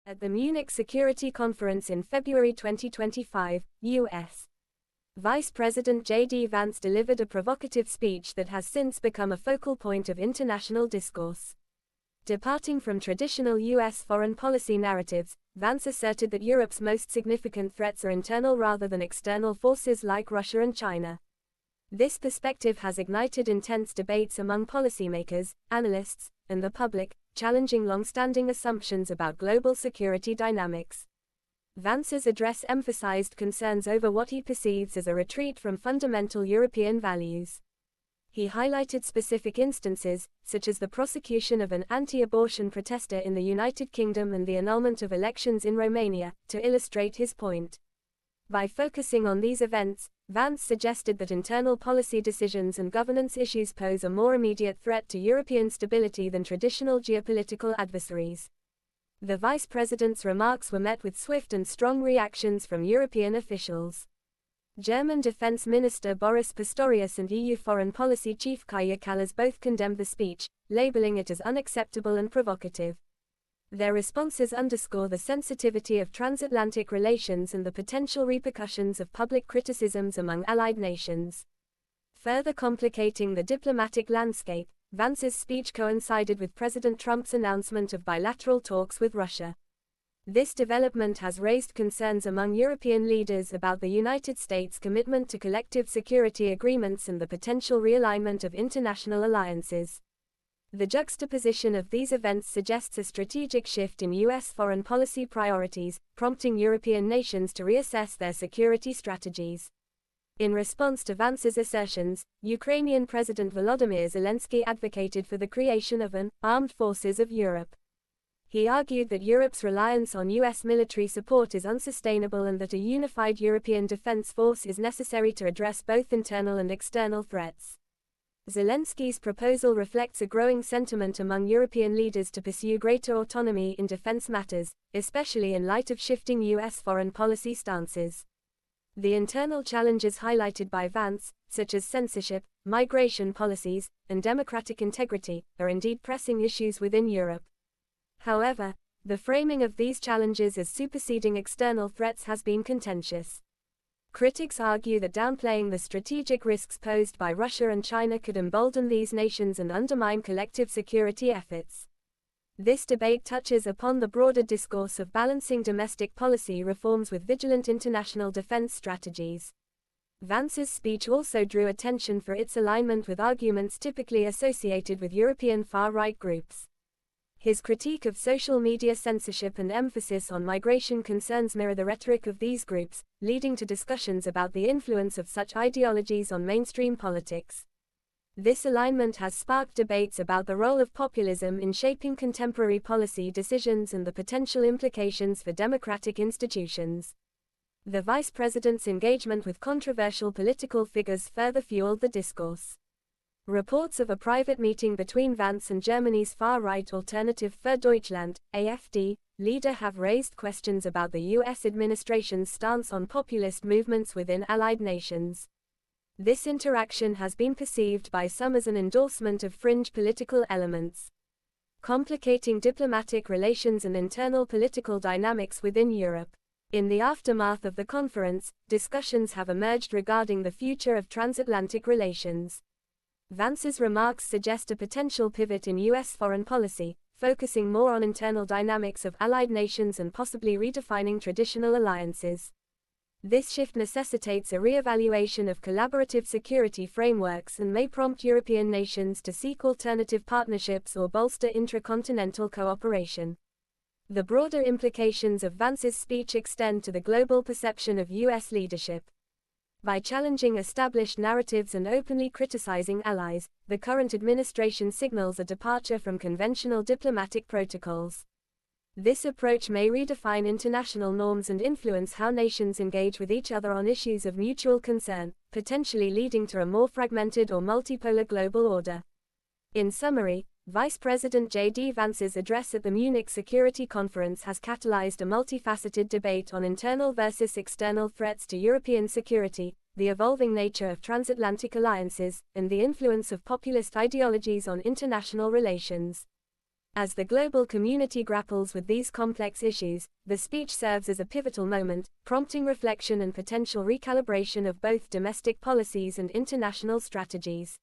At the Munich Security Conference in February 2025, U.S. Vice President JD Vance delivered a provocative speech that has since become a focal point of international discourse. Departing from traditional U.S. foreign policy narratives, Vance asserted that Europe's most significant threats are internal rather than external forces like Russia and China. This perspective has ignited intense debates among policymakers, analysts, and the public, challenging long-standing assumptions about global security dynamics. Vance's address emphasized concerns over what he perceives as a retreat from fundamental European values. He highlighted specific instances, such as the prosecution of an anti-abortion protester in the United Kingdom and the annulment of elections in Romania, to illustrate his point. By focusing on these events, Vance suggested that internal policy decisions and governance issues pose a more immediate threat to European stability than traditional geopolitical adversaries. The Vice President's remarks were met with swift and strong reactions from European officials. German Defense Minister Boris Pistorius and EU Foreign Policy Chief Kaja Kallas both condemned the speech, labeling it as unacceptable and provocative. Their responses underscore the sensitivity of transatlantic relations and the potential repercussions of public criticisms among allied nations. Further complicating the diplomatic landscape, Vance's speech coincided with President Trump's announcement of bilateral talks with Russia. This development has raised concerns among European leaders about the United States' commitment to collective security agreements and the potential realignment of international alliances. The juxtaposition of these events suggests a strategic shift in U.S. foreign policy priorities, prompting European nations to reassess their security strategies. In response to Vance's assertions, Ukrainian President Volodymyr Zelensky advocated for the creation of an armed forces of Europe. He argued that Europe's reliance on U.S. military support is unsustainable and that a unified European defense force is necessary to address both internal and external threats. Zelensky's proposal reflects a growing sentiment among European leaders to pursue greater autonomy in defense matters, especially in light of shifting U.S. foreign policy stances. The internal challenges highlighted by Vance, such as censorship, migration policies, and democratic integrity, are indeed pressing issues within Europe. However, the framing of these challenges as superseding external threats has been contentious. Critics argue that downplaying the strategic risks posed by Russia and China could embolden these nations and undermine collective security efforts. This debate touches upon the broader discourse of balancing domestic policy reforms with vigilant international defense strategies. Vance's speech also drew attention for its alignment with arguments typically associated with European far-right groups. His critique of social media censorship and emphasis on migration concerns mirror the rhetoric of these groups, leading to discussions about the influence of such ideologies on mainstream politics. This alignment has sparked debates about the role of populism in shaping contemporary policy decisions and the potential implications for democratic institutions. The Vice President's engagement with controversial political figures further fueled the discourse. Reports of a private meeting between Vance and Germany's far-right Alternative für Deutschland, AfD, leader have raised questions about the U.S. administration's stance on populist movements within allied nations. This interaction has been perceived by some as an endorsement of fringe political elements, complicating diplomatic relations and internal political dynamics within Europe. In the aftermath of the conference, discussions have emerged regarding the future of transatlantic relations. Vance's remarks suggest a potential pivot in U.S. foreign policy, focusing more on internal dynamics of allied nations and possibly redefining traditional alliances. This shift necessitates a re-evaluation of collaborative security frameworks and may prompt European nations to seek alternative partnerships or bolster intracontinental cooperation. The broader implications of Vance's speech extend to the global perception of U.S. leadership. By challenging established narratives and openly criticizing allies, the current administration signals a departure from conventional diplomatic protocols. This approach may redefine international norms and influence how nations engage with each other on issues of mutual concern, potentially leading to a more fragmented or multipolar global order. In summary, Vice President JD Vance's address at the Munich Security Conference has catalyzed a multifaceted debate on internal versus external threats to European security, the evolving nature of transatlantic alliances, and the influence of populist ideologies on international relations. As the global community grapples with these complex issues, the speech serves as a pivotal moment, prompting reflection and potential recalibration of both domestic policies and international strategies.